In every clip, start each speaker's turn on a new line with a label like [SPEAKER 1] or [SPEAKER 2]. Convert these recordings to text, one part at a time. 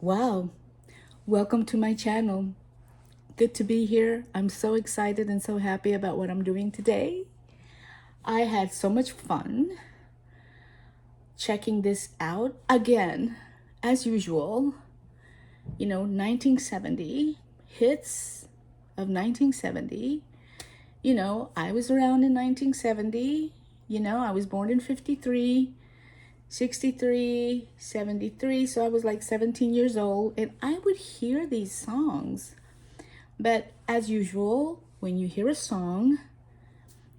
[SPEAKER 1] Wow, welcome to my channel. Good to be here. I'm so excited and so happy about what I'm doing today. I had so much fun checking this out again, as usual. 1970 hits of 1970. I was around in 1970. I was born in 53. 63, 73, so I was like 17 years old, and I would hear these songs. But as usual, when you hear a song,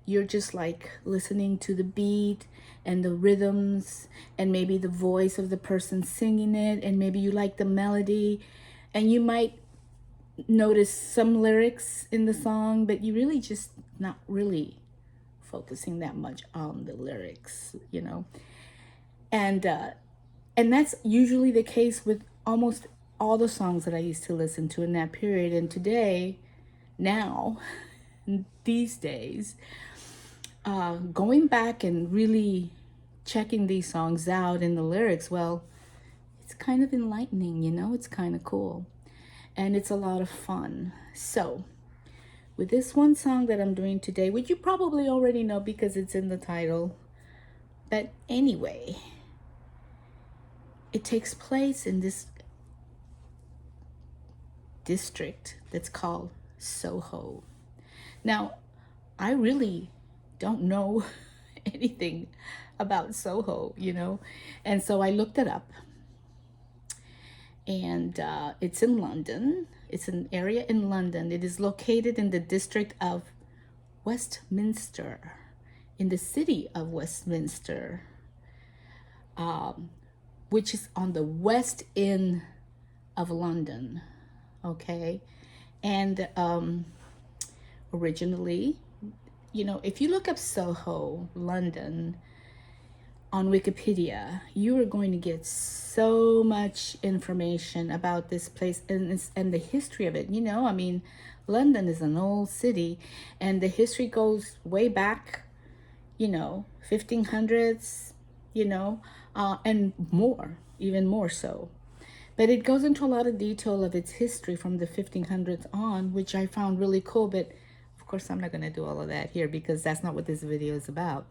[SPEAKER 1] you're just like listening to the beat and the rhythms and maybe the voice of the person singing it, and maybe you like the melody, and you might notice some lyrics in the song, but you really just not really focusing that much on the lyrics. And and that's usually the case with almost all the songs that I used to listen to in that period. And today, now, these days, going back and really checking these songs out and the lyrics, well, it's kind of enlightening, it's kind of cool. And it's a lot of fun. So, with this one song that I'm doing today, which you probably already know because it's in the title, but anyway, it takes place in this district that's called Soho. Now, I really don't know anything about Soho, and so I looked it up. And it's in London. It's an area in London. It is located in the district of Westminster, in the city of Westminster, which is on the west end of London. Okay. And originally, if you look up Soho, London, on Wikipedia, you are going to get so much information about this place and the history of it. London is an old city, and the history goes way back, 1500s, and more, even more so. But it goes into a lot of detail of its history from the 1500s on, which I found really cool. But of course, I'm not going to do all of that here because that's not what this video is about.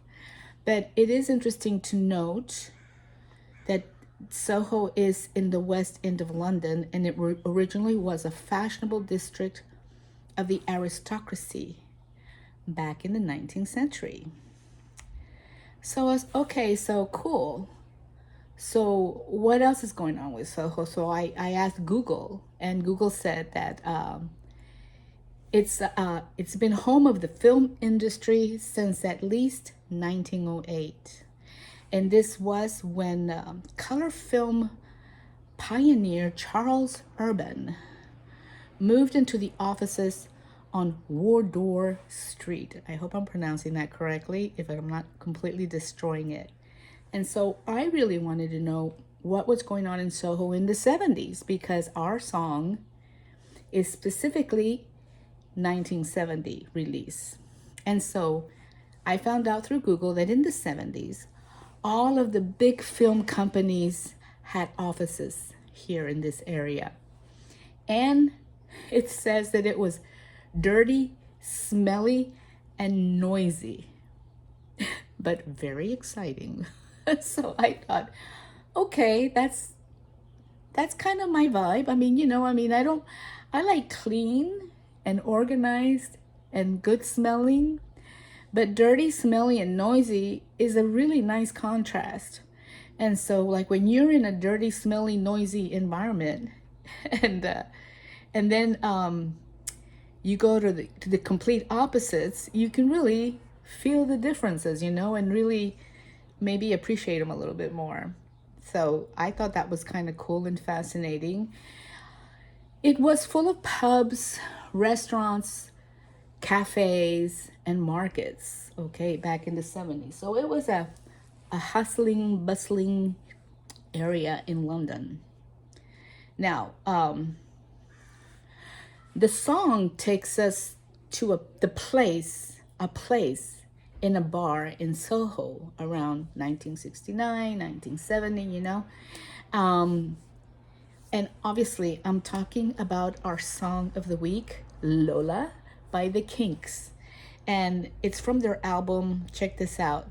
[SPEAKER 1] But it is interesting to note that Soho is in the west end of London, and it originally was a fashionable district of the aristocracy back in the 19th century. So I was, okay, so cool. So what else is going on with Soho? So I asked Google, and Google said that it's been home of the film industry since at least 1908. And this was when color film pioneer Charles Urban moved into the offices on Wardour Street. I hope I'm pronouncing that correctly, if I'm not completely destroying it. And so I really wanted to know what was going on in Soho in the 70s, because our song is specifically 1970 release. And so I found out through Google that in the 70s, all of the big film companies had offices here in this area. And it says that it was dirty, smelly, and noisy, but very exciting. So I thought, okay, that's kind of my vibe. I like clean and organized and good smelling, but dirty, smelly, and noisy is a really nice contrast. And so, like, when you're in a dirty, smelly, noisy environment, and then you go to the complete opposites, you can really feel the differences, and really maybe appreciate them a little bit more. So I thought that was kind of cool and fascinating. It was full of pubs, restaurants, cafes, and markets, okay, back in the 70s. So it was a hustling, bustling area in London. Now, the song takes us to a place in a bar in Soho around 1969, 1970, And obviously, I'm talking about our song of the week, Lola by the Kinks. And it's from their album, check this out,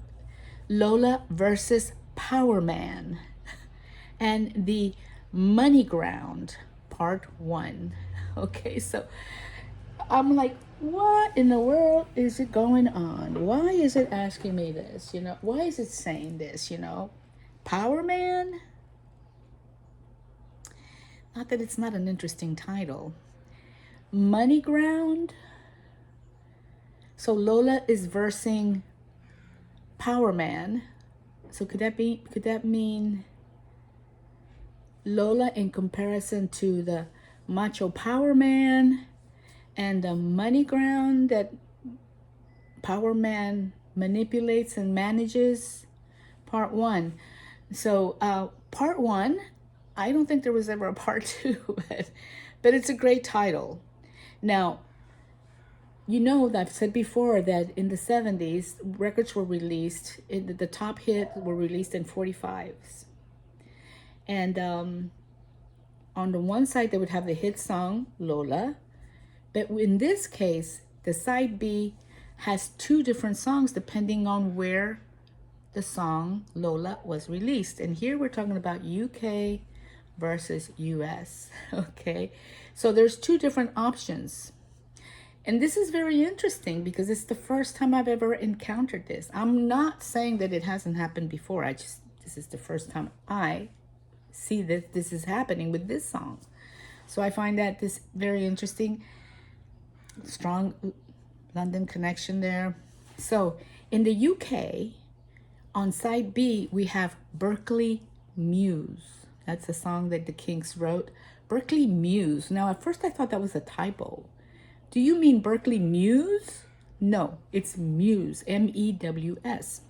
[SPEAKER 1] Lola versus Power Man and the Money Ground, part one. Okay, so I'm like, what in the world is it going on? Why is it asking me this? Why is it saying this? Power Man? Not that it's not an interesting title. Money Ground? So Lola is versing Power Man. So could that mean Lola in comparison to the Macho Power Man and the Money Ground that Power Man manipulates and manages? Part one. So part one, I don't think there was ever a part two, but it's a great title. Now, that I've said before that in the 70s, records were released, the top hit were released in 45s. And on the one side, they would have the hit song, Lola. But in this case, the side B has two different songs depending on where the song Lola was released. And here we're talking about UK versus US. Okay, so there's two different options. And this is very interesting because it's the first time I've ever encountered this. I'm not saying that it hasn't happened before. This is the first time I see that this is happening with this song. So I find that this very interesting. Strong London connection there. So in the UK, on side B, we have Berkeley Muse. That's a song that the Kinks wrote. Berkeley Muse. Now, at first I thought that was a typo. Do you mean Berkeley Muse? No, it's Muse, M-E-W-S.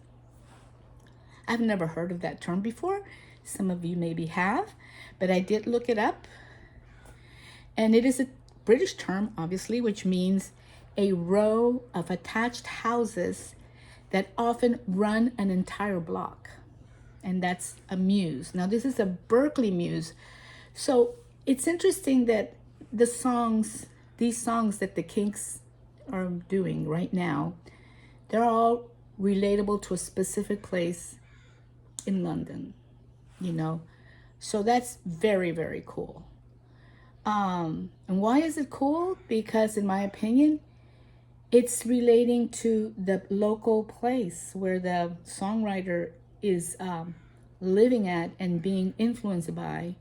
[SPEAKER 1] I've never heard of that term before. Some of you maybe have, but I did look it up. And it is a British term, obviously, which means a row of attached houses that often run an entire block. And that's a muse. Now, this is a Berkeley Muse. So it's interesting that these songs that the Kinks are doing right now, they're all relatable to a specific place in London, So that's very, very cool. And why is it cool? Because in my opinion, it's relating to the local place where the songwriter is living at and being influenced by,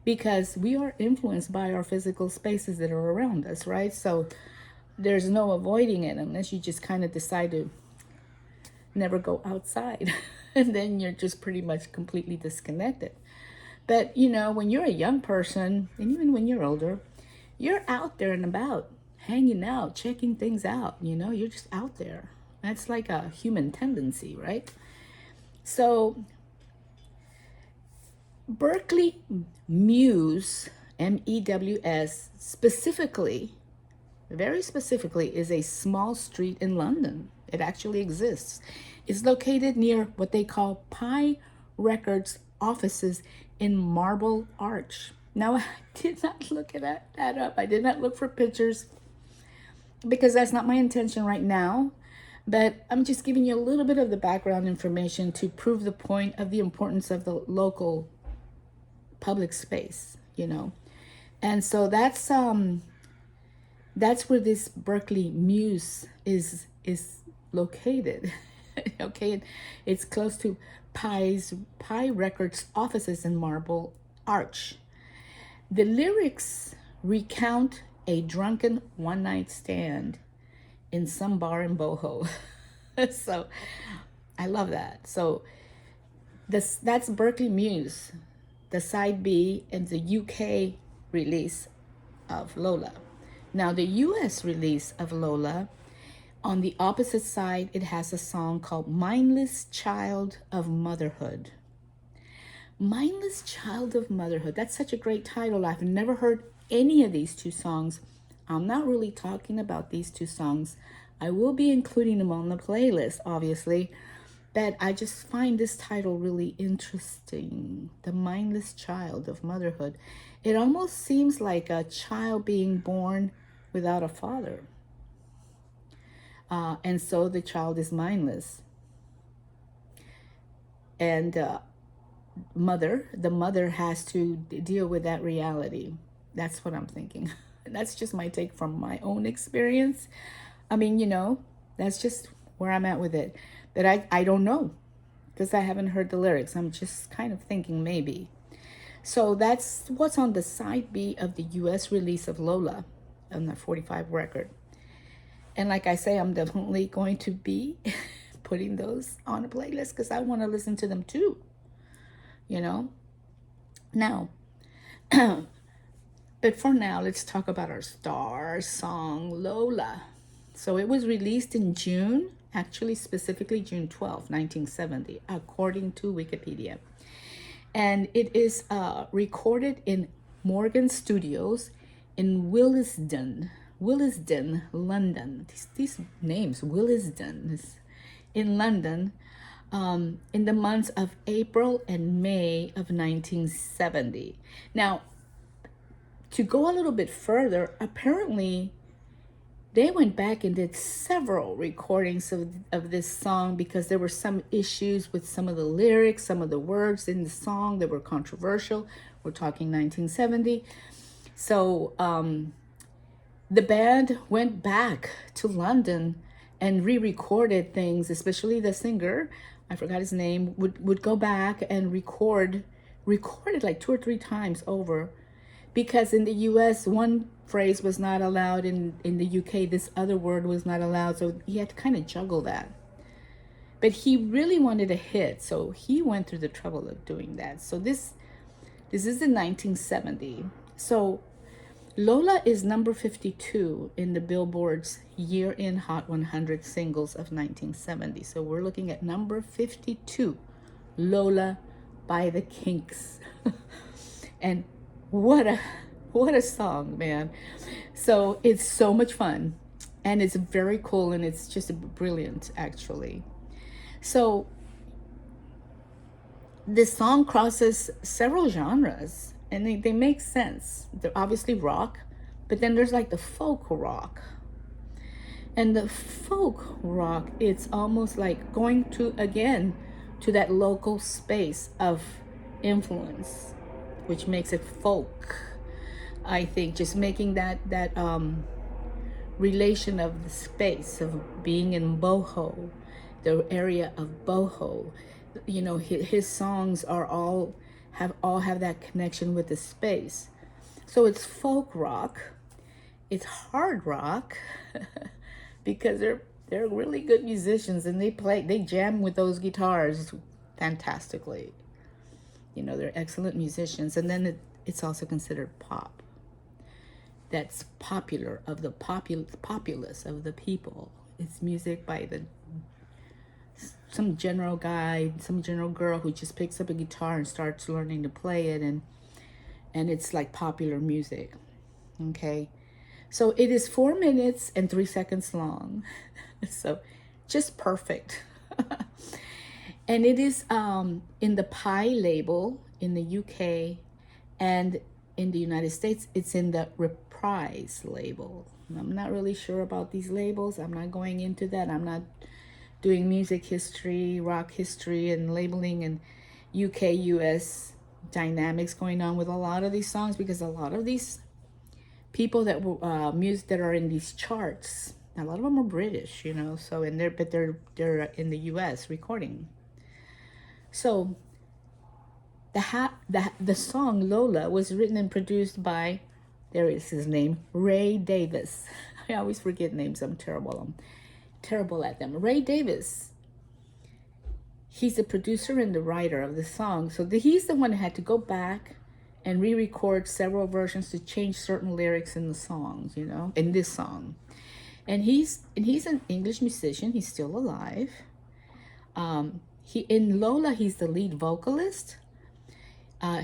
[SPEAKER 1] because we are influenced by our physical spaces that are around us, right? So there's no avoiding it unless you just kind of decide to never go outside. And then you're just pretty much completely disconnected. But, when you're a young person, and even when you're older, you're out there and about, hanging out, checking things out, you're just out there. That's like a human tendency, right? So Berkeley Muse, M-E-W-S, very specifically, is a small street in London. It actually exists. It's located near what they call Pi Records offices in Marble Arch. Now, I did not look that up. I did not look for pictures because that's not my intention right now. But I'm just giving you a little bit of the background information to prove the point of the importance of the local public space, And so that's where this Berkeley Muse is located. Okay, it's close to Pi Records offices in Marble Arch. The lyrics recount a drunken one-night stand in some bar in Boho. So I love that. So that's Berkeley Muse, the side B, and the UK release of Lola. Now the US release of Lola, on the opposite side, it has a song called Mindless Child of Motherhood. Mindless Child of Motherhood. That's such a great title. I've never heard any of these two songs. I'm not really talking about these two songs. I will be including them on the playlist, obviously. that I just find this title really interesting. The Mindless Child of Motherhood. It almost seems like a child being born without a father. And so the child is mindless. And the mother has to deal with that reality. That's what I'm thinking. That's just my take from my own experience. I mean, that's just where I'm at with it. But I don't know because I haven't heard the lyrics. I'm just kind of thinking maybe. So that's what's on the side B of the US release of Lola on the 45 record. And like I say, I'm definitely going to be putting those on a playlist because I want to listen to them too. Now, but for now, let's talk about our star song, Lola. So it was released in June, actually specifically June 12, 1970, according to Wikipedia. And it is recorded in Morgan Studios in Willesden, London. These names, Willesden, in London, in the months of April and May of 1970. Now, to go a little bit further, apparently they went back and did several recordings of this song because there were some issues with some of the lyrics, some of the words in the song that were controversial. We're talking 1970. So the band went back to London and re-recorded things, especially the singer, I forgot his name, would go back and recorded like 2 or 3 times over, because in the US one phrase was not allowed, in the UK this other word was not allowed, so he had to kind of juggle that. But he really wanted a hit, so he went through the trouble of doing that. So this is in 1970. So Lola is number 52 in the Billboard's year-in Hot 100 singles of 1970. So we're looking at number 52, Lola by the Kinks. And what a song, man. So it's so much fun and it's very cool and it's just brilliant, actually. So this song crosses several genres and they make sense. They're obviously rock, but then there's like the folk rock. And the folk rock, it's almost like going to that local space of influence, which makes it folk. I think just making that relation of the space of being in boho, the area of boho. His songs are all have that connection with the space. So it's folk rock, it's hard rock, because they're really good musicians and they jam with those guitars fantastically. They're excellent musicians. And then it's also considered pop. That's popular, of the populace of the people. It's music by some general guy, some general girl who just picks up a guitar and starts learning to play it, and it's like popular music. Okay, so it is 4 minutes and 3 seconds long, so just perfect. And it is in the Pi label in the UK, and in the United States it's in the Reprise label. I'm not really sure about these labels. I'm not going into that. I'm not doing music history, rock history, and labeling and UK, US dynamics going on with a lot of these songs, because a lot of these people that were music that are in these charts, a lot of them are British, so they're in the US recording. So the song Lola was written and produced by, there is his name, Ray Davis. I always forget names. I'm terrible at them. Ray Davis. He's the producer and the writer of the song. So he's the one that had to go back and re-record several versions to change certain lyrics in the songs, in this song. And he's an English musician. He's still alive. In Lola, he's the lead vocalist.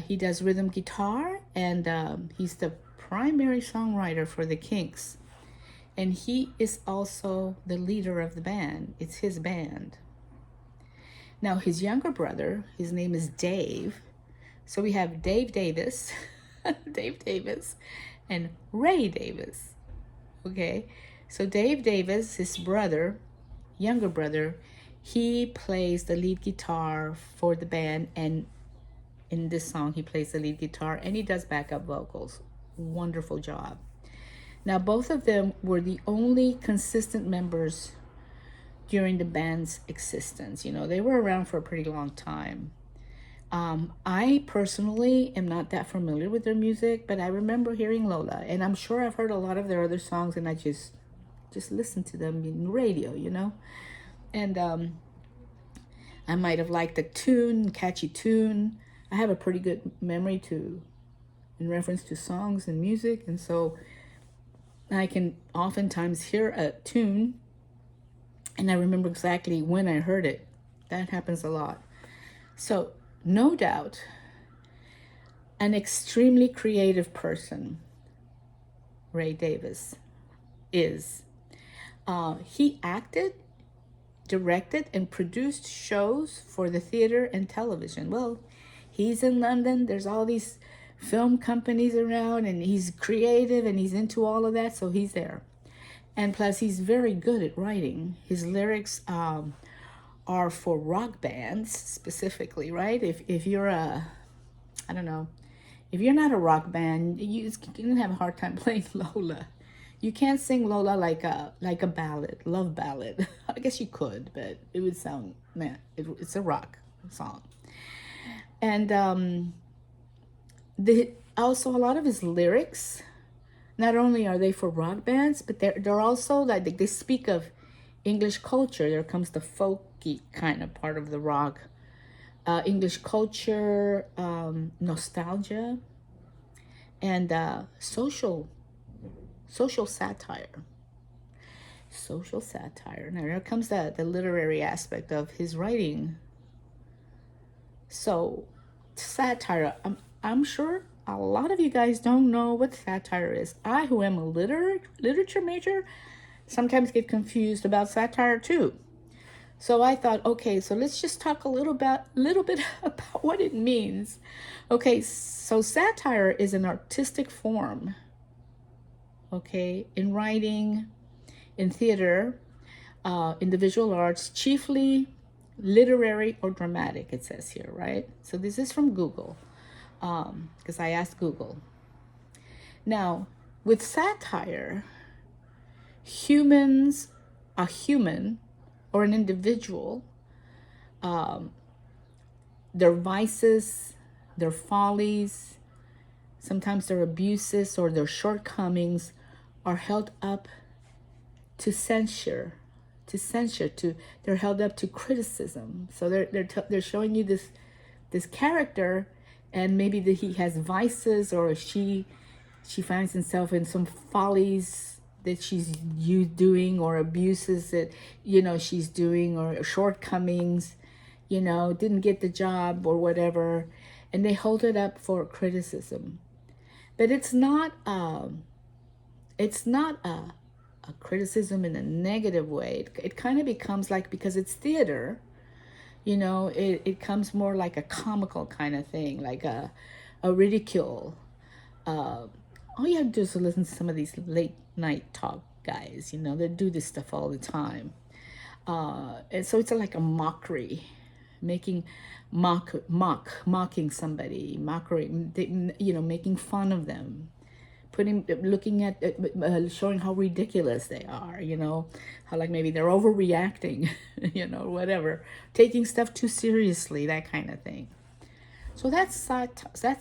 [SPEAKER 1] He does rhythm guitar, and he's the primary songwriter for the Kinks. And he is also the leader of the band. It's his band. Now, his younger brother, his name is Dave. So we have Dave Davis, Dave Davis, and Ray Davis. Okay, so Dave Davis, his brother, younger brother, he plays the lead guitar for the band, and in this song, he plays the lead guitar and he does backup vocals. Wonderful job. Now, both of them were the only consistent members during the band's existence. You know, they were around for a pretty long time. I personally am not that familiar with their music, but I remember hearing Lola, and I'm sure I've heard a lot of their other songs, and I just listened to them in radio, you know. And I might have liked the tune, catchy tune. I have a pretty good memory in reference to songs and music, and so I can oftentimes hear a tune, and I remember exactly when I heard it. That happens a lot. So, no doubt, an extremely creative person, Ray Davis is. He acted, directed, and produced shows for the theater and television. Well, he's in London. There's all these film companies around, and he's creative and he's into all of that, so he's there. And plus, he's very good at writing. His lyrics are for rock bands specifically, right? If you're I don't know, if you're not a rock band, you're gonna have a hard time playing Lola. You can't sing Lola like a ballad, love ballad. I guess you could, but it would sound, man, it's a rock song. And also a lot of his lyrics, not only are they for rock bands, but they're also like they speak of English culture. There comes the folky kind of part of the rock. English culture, nostalgia, and social satire. Social satire. Now here comes the literary aspect of his writing. So satire, I'm sure a lot of you guys don't know what satire is. I, who am a literature major, sometimes get confused about satire too. So I thought, okay, so let's just talk a little bit about what it means. Okay, so satire is an artistic form, okay, in writing, in theater, in the visual arts, chiefly literary or dramatic, it says here, right? So this is from Google, because I asked Google. Now, with satire, a human or an individual, their vices, their follies, sometimes their abuses or their shortcomings are held up to censure, they're held up to criticism. So they're showing you this character, and maybe that he has vices, or she finds himself in some follies that she's doing, or abuses that she's doing, or shortcomings, didn't get the job or whatever, and they hold it up for criticism. But it's not a criticism in a negative way. It kind of becomes like, because it's theater, it comes more like a comical kind of thing, like a ridicule. All you have to do is listen to some of these late night talk guys, they do this stuff all the time. And so it's like a mockery, mocking somebody, making fun of them, looking at, showing how ridiculous they are, how like maybe they're overreacting, whatever, taking stuff too seriously, that kind of thing. So that's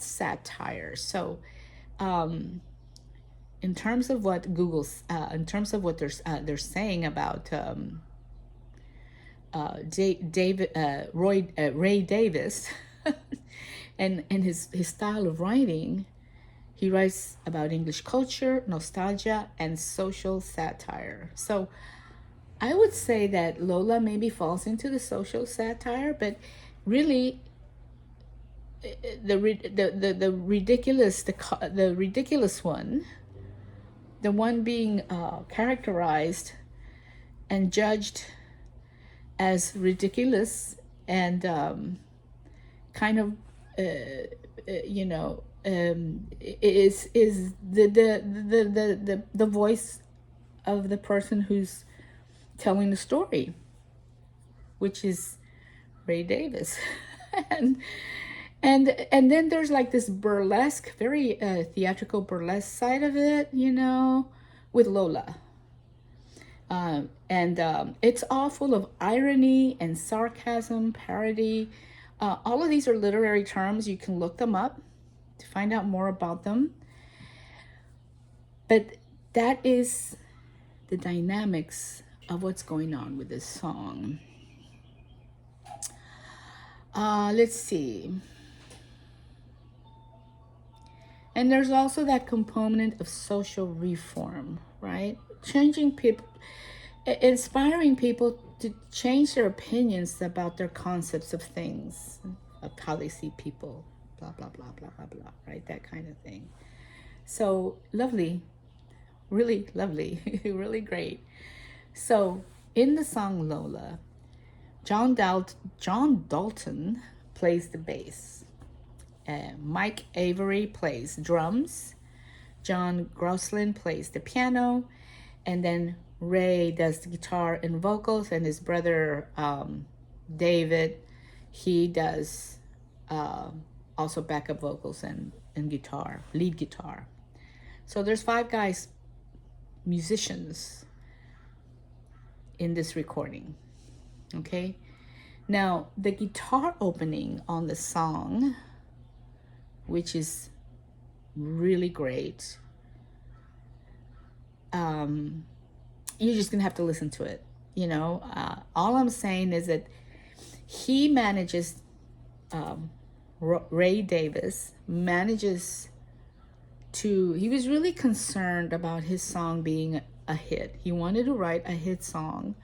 [SPEAKER 1] satire. So, in terms of what they're saying about Ray Davis, and his style of writing. He writes about English culture, nostalgia, and social satire. So I would say that Lola maybe falls into the social satire, but really the ridiculous one, the one being characterized and judged as ridiculous, and kind of you know, is the voice of the person who's telling the story, which is Ray Davis. and and then there's like this burlesque, very theatrical burlesque side of it, you know, with Lola. And it's all full of irony and sarcasm, parody. All of these are literary terms. You can look them up to find out more about them. But that is the dynamics of what's going on with this song. Let's see. And there's also that component of social reform, right? Changing people, inspiring people to change their opinions about their concepts of things, of how they see people, blah, blah, blah, blah, blah, blah, right? That kind of thing. So lovely, really lovely, really great. So in the song Lola, John Dalton plays the bass. Mike Avery plays drums. John Groslin plays the piano. And then Ray does the guitar and vocals. And his brother, David, he does also backup vocals and guitar, lead guitar. So there's 5 guys, musicians, in this recording. Okay? Now, the guitar opening on the song, which is really great, you're just gonna have to listen to it. You know, all I'm saying is that he manages, Ray Davis manages to, he was really concerned about his song being a hit. He wanted to write a hit song.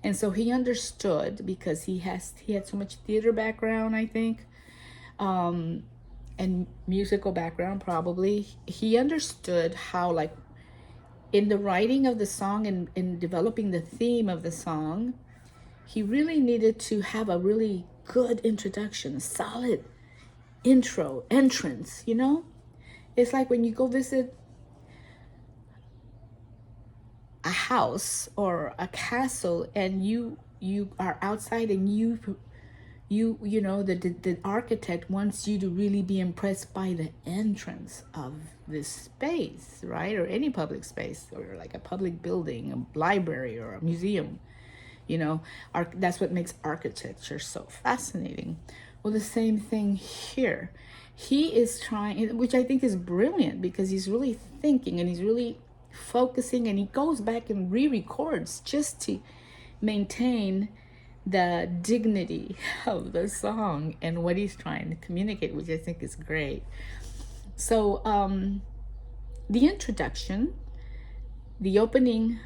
[SPEAKER 1] And so he understood, because he had so much theater background, I think, and musical background probably. He understood how, like, in the writing of the song and in developing the theme of the song, he really needed to have a really good introduction, a solid entrance, you know? It's like when you go visit a house or a castle and you are outside and you know, the architect wants you to really be impressed by the entrance of this space, right? Or any public space, or like a public building, a library or a museum, you know. That's what makes architecture so fascinating. Well, the same thing here. He is trying, which I think is brilliant, because he's really thinking and he's really focusing, and he goes back and re-records just to maintain the dignity of the song and what he's trying to communicate, which I think is great. So the introduction, the opening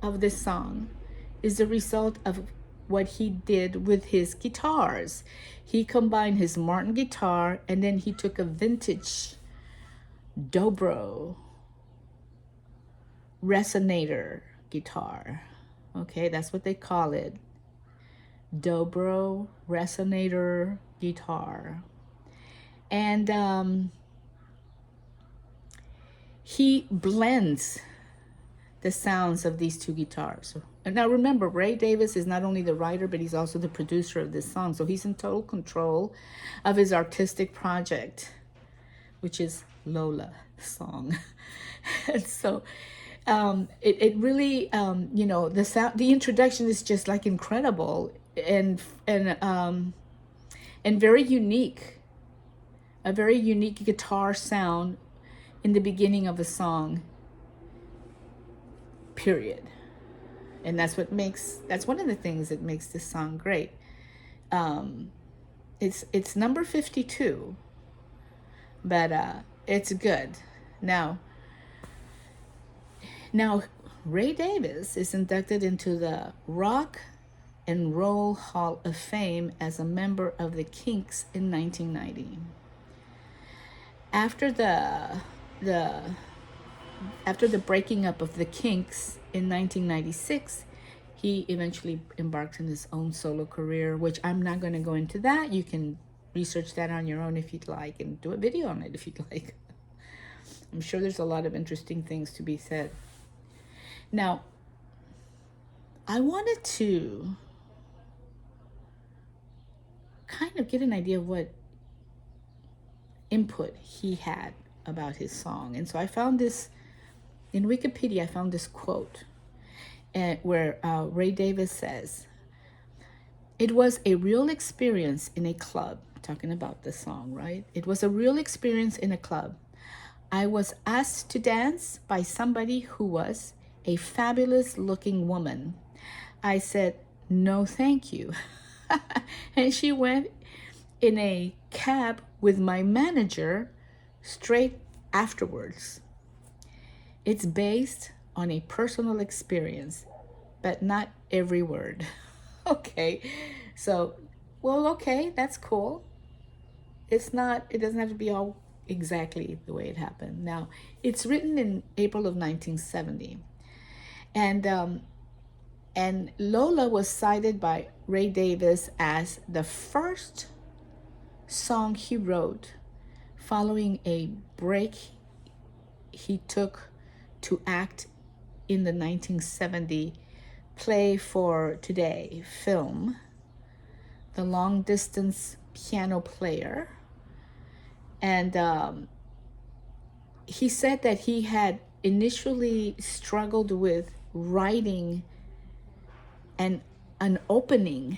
[SPEAKER 1] of this song, is the result of what he did with his guitars. He combined his Martin guitar, and then he took a vintage dobro resonator guitar. Okay, that's what they call it. Dobro resonator guitar. And he blends the sounds of these 2 guitars. And now remember, Ray Davis is not only the writer, but he's also the producer of this song. So he's in total control of his artistic project, which is Lola song. And so it really, you know, the sound, the introduction is just like incredible and very unique. A very unique guitar sound in the beginning of a song, period. And that's one of the things that makes this song great. It's number 52, but it's good. Now Ray Davis is inducted into the Rock and Roll Hall of Fame as a member of the Kinks in 1990. After the breaking up of the Kinks in 1996, he eventually embarked on his own solo career, which I'm not going to go into that. You can research that on your own if you'd like, and do a video on it if you'd like. I'm sure there's a lot of interesting things to be said. Now, I wanted to kind of get an idea of what input he had about his song. And so I found this in Wikipedia. I found this quote where Ray Davis says, "It was a real experience in a club," talking about the song, right? "It was a real experience in a club. I was asked to dance by somebody who was a fabulous looking woman. I said, no, thank you." And she went in a cab with my manager straight afterwards. It's based on a personal experience, but not every word. Okay, so, well, okay, that's cool. It doesn't have to be all exactly the way it happened. Now, it's written in April of 1970. And Lola was cited by Ray Davis as the first song he wrote following a break he took to act in the 1970 Play for Today film, The Long Distance Piano Player. And he said that he had initially struggled with writing an opening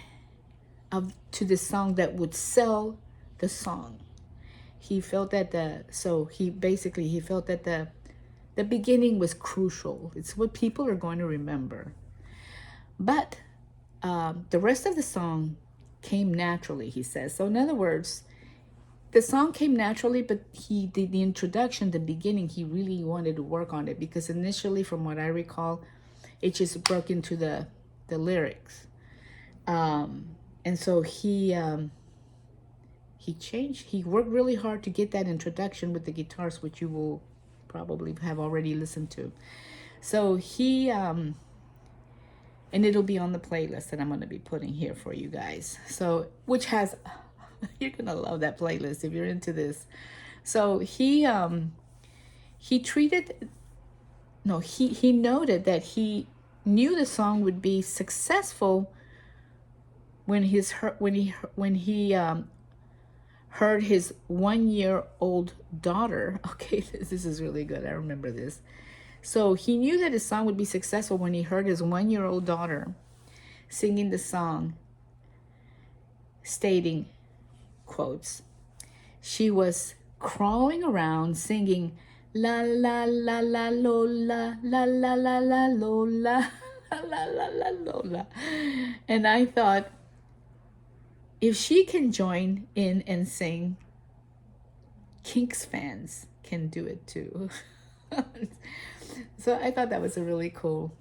[SPEAKER 1] to the song that would sell the song. He felt that he felt that the beginning was crucial. It's what people are going to remember. But the rest of the song came naturally, he says. So in other words, the song came naturally, but he did the introduction, the beginning, he really wanted to work on it, because initially, from what I recall, it just broke into the lyrics. And so he worked really hard to get that introduction with the guitars, which you will probably have already listened to. So and it'll be on the playlist that I'm going to be putting here for you guys. So, which has, you're going to love that playlist if you're into this. So he noted that he knew the song would be successful when he heard his 1-year-old daughter. Okay, this is really good. I remember this. So he knew that his song would be successful when he heard his 1-year-old daughter singing the song, stating, quotes, "She was crawling around singing la la la la Lola, la la la la Lola, la la la Lola." And I thought, if she can join in and sing, Kinks fans can do it too. So I thought that was a really cool,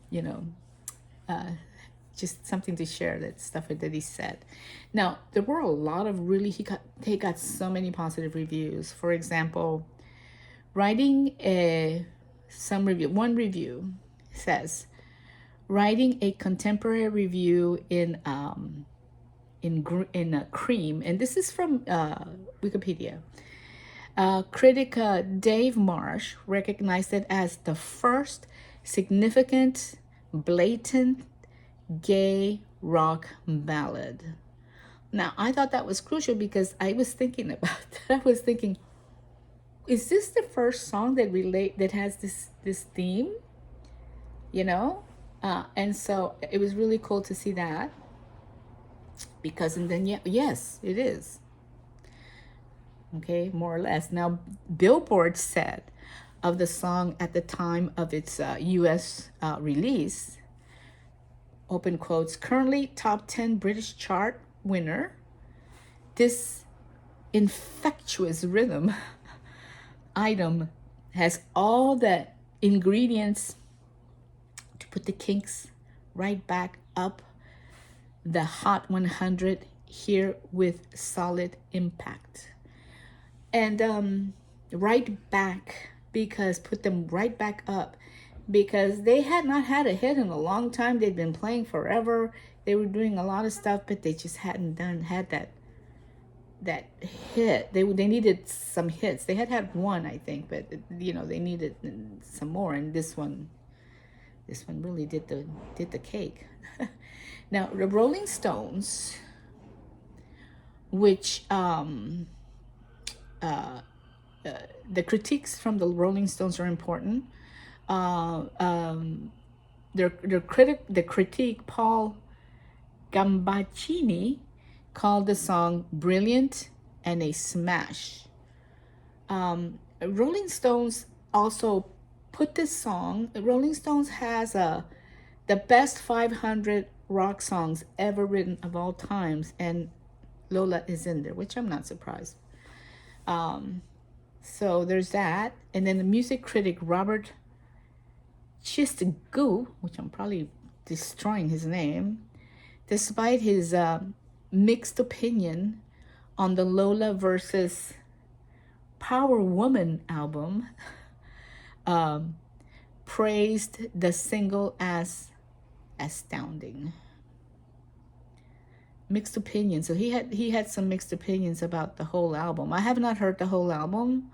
[SPEAKER 1] just something to share, that stuff that he said. Now, there were a lot of he got so many positive reviews. For example, one review says, writing a contemporary review in Cream, and this is from Wikipedia. Critic Dave Marsh recognized it as the first significant, blatant gay rock ballad. Now, I thought that was crucial, because I was thinking about that. I was thinking, is this the first song that has this theme? And so it was really cool to see that, because, and then yes, it is. Okay, more or less. Now, Billboard said of the song at the time of its U.S. Release, open quotes, currently top 10 British chart winner, this infectious rhythm item has all the ingredients to put the Kinks right back up the Hot 100 here with solid impact. And right back, because put them right back up, because they had not had a hit in a long time. They'd been playing forever. They were doing a lot of stuff, but they just hadn't had that hit. They needed some hits. They had one, I think, but they needed some more, and this one really did the cake. Now the Rolling Stones, which the critiques from the Rolling Stones are important. The critique Paul Gambaccini called the song brilliant and a smash. Rolling Stones also put this song. Rolling Stones has the best 500 rock songs ever written of all times, and Lola is in there, which I'm not surprised. So there's that. And then the music critic Robert Christgau, which I'm probably destroying his name, despite his mixed opinion on the Lola versus Power Woman album, praised the single as astounding. Mixed opinions. So he had some mixed opinions about the whole album. I have not heard the whole album.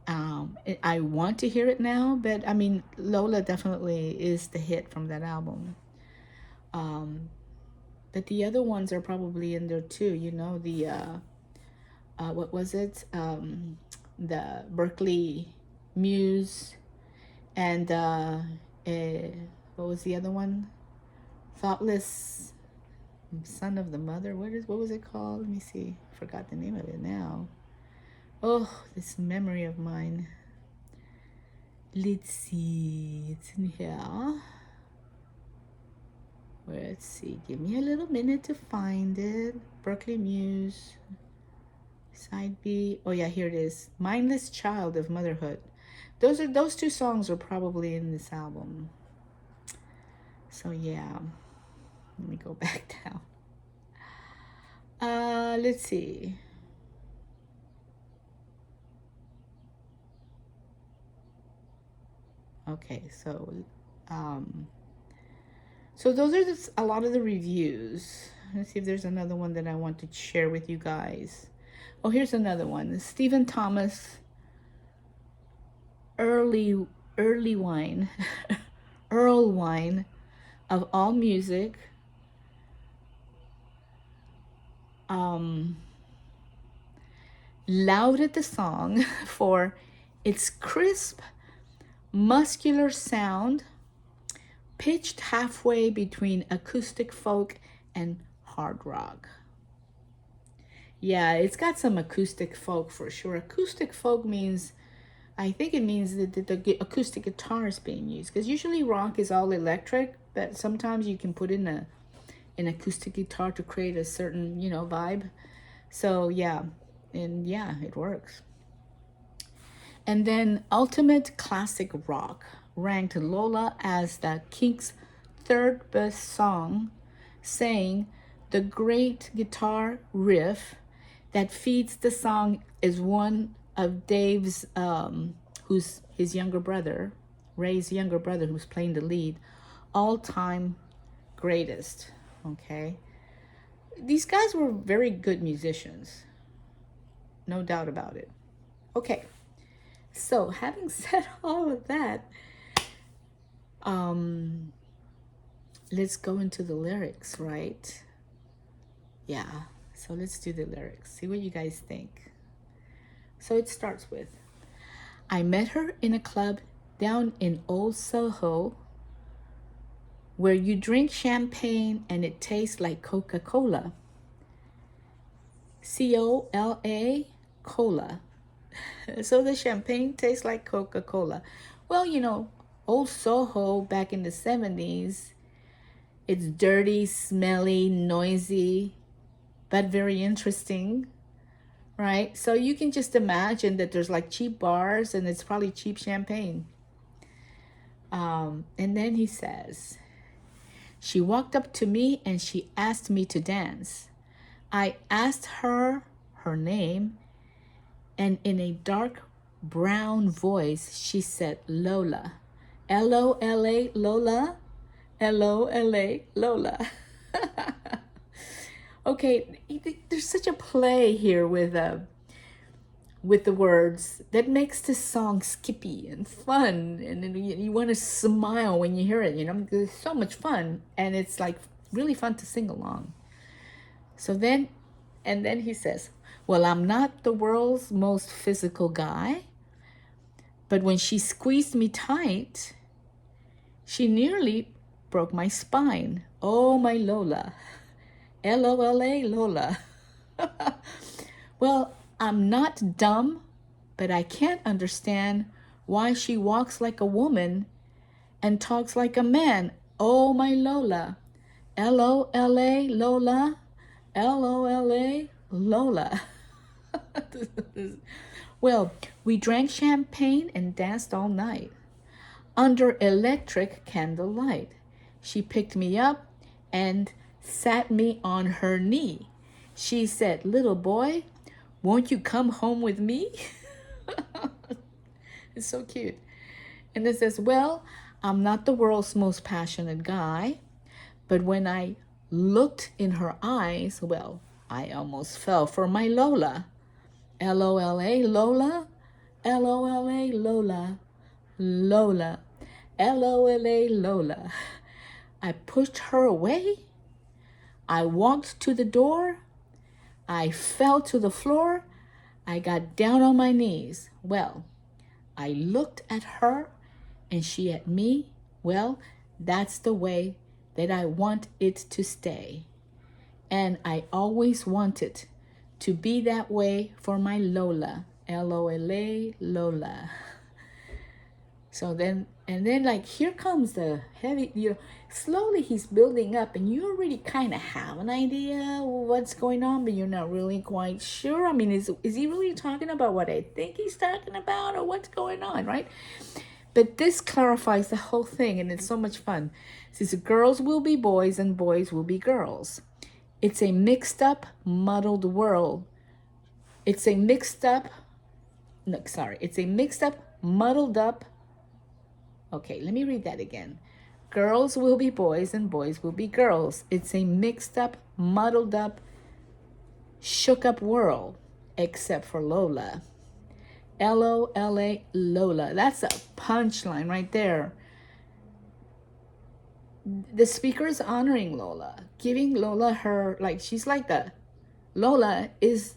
[SPEAKER 1] I want to hear it now, but I mean, Lola definitely is the hit from that album. But the other ones are probably in there too. What was it? The Berkeley Muse, and what was the other one? Thoughtless Son of the Mother. What was it called? Let me see. I forgot the name of it now. Oh, this memory of mine. Let's see. It's in here. Let's see. Give me a little minute to find it. Berkeley Muse. Side B. Oh yeah, here it is. Mindless Child of Motherhood. Those two songs are probably in this album. So yeah. Let me go back down. Let's see. Okay, so those are a lot of the reviews. Let's see if there's another one that I want to share with you guys. Oh, here's another one. Stephen Thomas, early wine, Earl Wine of All Music. Lauded the song for its crisp, muscular sound, pitched halfway between acoustic folk and hard rock. Yeah, it's got some acoustic folk for sure. Acoustic folk means, I think it means that the acoustic guitar is being used, because usually rock is all electric, but sometimes you can put in an acoustic guitar to create a certain, vibe. So yeah, and yeah, it works. And then Ultimate Classic Rock ranked Lola as the Kinks' third best song, saying the great guitar riff that feeds the song is one of Dave's, who's his younger brother, Ray's younger brother, who's playing the lead, all-time greatest. Okay. These guys were very good musicians. No doubt about it. Okay. So, having said all of that, let's go into the lyrics, right? Yeah. So let's do the lyrics. See what you guys think. So it starts with, I met her in a club down in Old Soho where you drink champagne and it tastes like Coca-Cola. C-O-L-A, cola. So the champagne tastes like Coca-Cola. Well, Old Soho back in the 70s, it's dirty, smelly, noisy, but very interesting, right? So you can just imagine that there's like cheap bars and it's probably cheap champagne. And then he says, she walked up to me and she asked me to dance. I asked her her name, and in a dark brown voice, she said, Lola, Lola, Lola, Lola, Lola. Okay, there's such a play here with the words that makes this song skippy and fun, and you want to smile when you hear it. You know, it's so much fun, and it's like really fun to sing along. So then, and then he says, "Well, I'm not the world's most physical guy, but when she squeezed me tight, she nearly broke my spine. Oh, my Lola, Lola, Lola." Well, I'm not dumb, but I can't understand why she walks like a woman and talks like a man. Oh, my Lola. Lola, Lola. Lola, Lola. Well, we drank champagne and danced all night under electric candlelight. She picked me up and sat me on her knee. She said, "Little boy, won't you come home with me?" It's so cute. And it says, "Well, I'm not the world's most passionate guy, but when I looked in her eyes, well, I almost fell for my Lola. Lola, Lola, Lola, Lola, Lola, Lola, Lola." I pushed her away. I walked to the door. I fell to the floor. I got down on my knees. Well, I looked at her and she at me. Well, that's the way that I want it to stay. And I always wanted to be that way for my Lola. Lola, Lola. So then, and then like here comes the heavy, slowly he's building up and you already kind of have an idea what's going on, but you're not really quite sure. I mean, is he really talking about what I think he's talking about or what's going on, right? But this clarifies the whole thing and it's so much fun. It says girls will be boys and boys will be girls. It's a mixed up, muddled world. It's a mixed up, muddled up. Okay, let me read that again. Girls will be boys and boys will be girls. It's a mixed up, muddled up, shook up world, except for Lola. Lola, Lola. That's a punchline right there. The speaker is honoring Lola, giving Lola her, like, she's like Lola is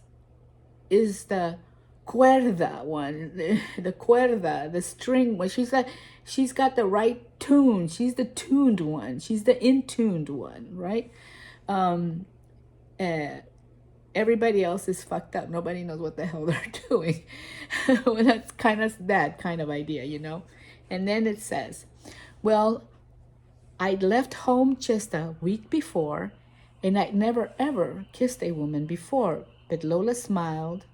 [SPEAKER 1] the cuerda one, the cuerda, the string one. She's got the right tune. She's the tuned one. She's the in-tuned one, right? Everybody else is fucked up. Nobody knows what the hell they're doing. Well, that's kind of that kind of idea, And then it says, well, I'd left home just a week before, and I'd never ever kissed a woman before. But Lola smiled,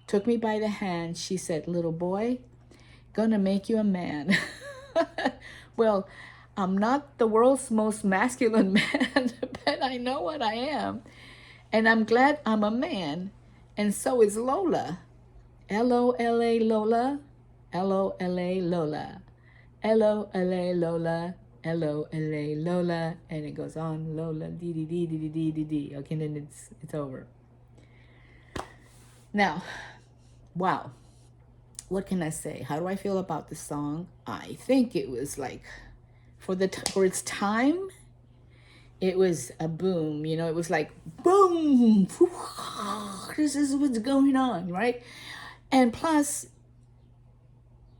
[SPEAKER 1] took me by the hand. She said, "Little boy, gonna make you a man." Well, I'm not the world's most masculine man, but I know what I am. And I'm glad I'm a man. And so is Lola. Lola, Lola. Lola, Lola. Lola, Lola. Lola, Lola. And it goes on. Lola, dee dee dee dee dee dee dee. Okay, and then it's over. Now, wow. What can I say? How do I feel about the song? I think it was like, for its time, it was a boom. It was like, boom, this is what's going on, right? And plus,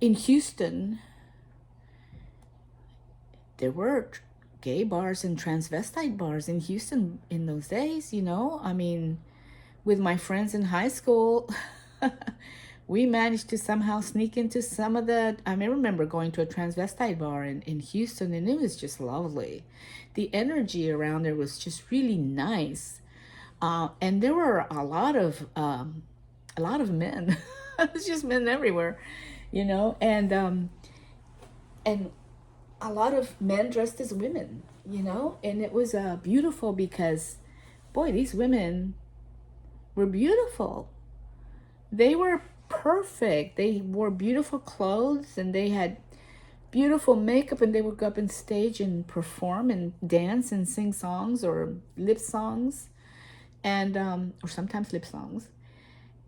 [SPEAKER 1] in Houston, there were gay bars and transvestite bars in Houston in those days, I mean, with my friends in high school, we managed to somehow sneak into some of the, I remember going to a transvestite bar in Houston, and it was just lovely. The energy around there was just really nice. And there were a lot of men. It's just men everywhere, and a lot of men dressed as women, and it was beautiful because, boy, these women were beautiful. They were perfect. They wore beautiful clothes and they had beautiful makeup, and they would go up on stage and perform and dance and sing songs or lip songs, and or sometimes lip songs.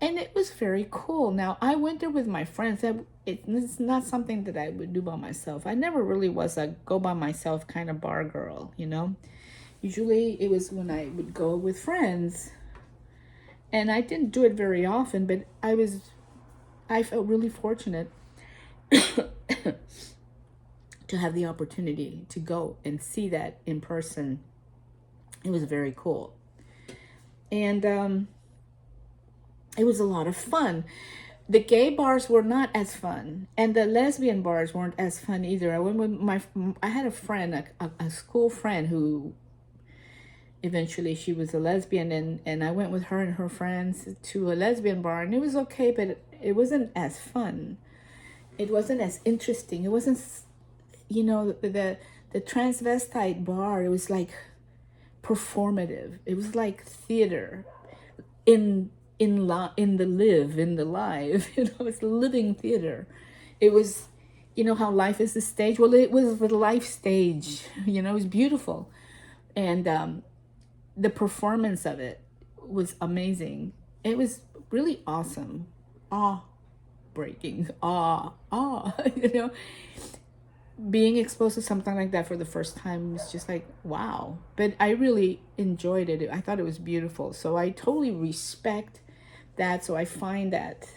[SPEAKER 1] And it was very cool. Now, I went there with my friends. It's not something that I would do by myself. I never really was a go by myself kind of bar girl, you know. Usually it was when I would go with friends. And I didn't do it very often, but I felt really fortunate to have the opportunity to go and see that in person. It was very cool. And it was a lot of fun. The gay bars were not as fun, and the lesbian bars weren't as fun either. I went with I had a friend, a school friend, who eventually she was a lesbian, and I went with her and her friends to a lesbian bar, and it was okay, but it wasn't as fun. It wasn't as interesting. It wasn't, you know, the transvestite bar. It was like performative. It was like theater in the live, you know. It's living theater. It was, you know how life is the stage. Well, it was the life stage, you know. It was beautiful, and the performance of it was amazing. It was really awesome, awe breaking, you know. Being exposed to something like that for the first time was just like, wow. But I really enjoyed it. I thought it was beautiful. So I totally respect that. So I find that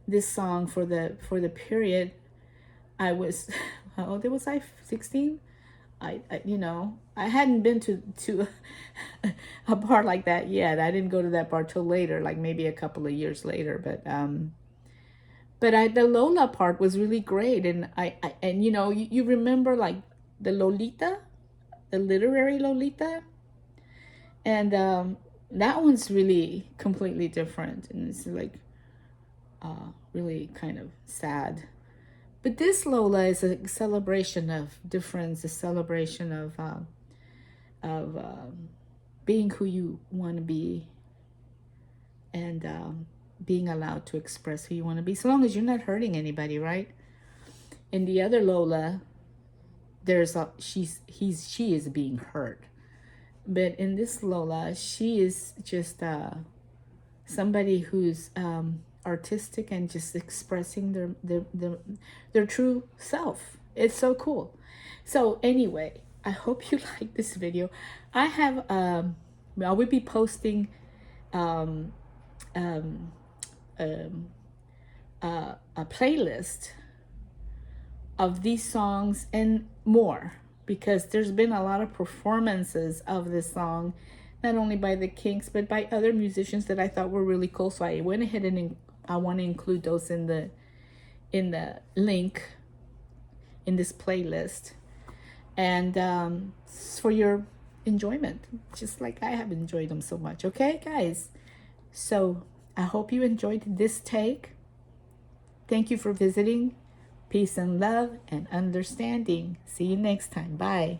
[SPEAKER 1] this song for the period, I was, how old was I? 16? I you know, I hadn't been to a bar like that yet. I didn't go to that bar till later, like maybe a couple of years later. But the Lola part was really great, and and you know, you remember like the Lolita, the literary Lolita, and that one's really completely different, and it's like really kind of sad. But this Lola is a celebration of difference, a celebration of being who you want to be, and being allowed to express who you want to be, so long as you're not hurting anybody, right? In the other Lola, she is being hurt, but in this Lola, she is just somebody who's artistic and just expressing their true self. It's so cool. So anyway, I hope you like this video. I have I will be posting a playlist of these songs and more, because there's been a lot of performances of this song, not only by the Kinks but by other musicians that I thought were really cool. So I went ahead and I want to include those in the link in this playlist, and for your enjoyment, just like I have enjoyed them so much. Okay, guys, so I hope you enjoyed this take. Thank you for visiting. Peace and love and understanding. See you next time. Bye.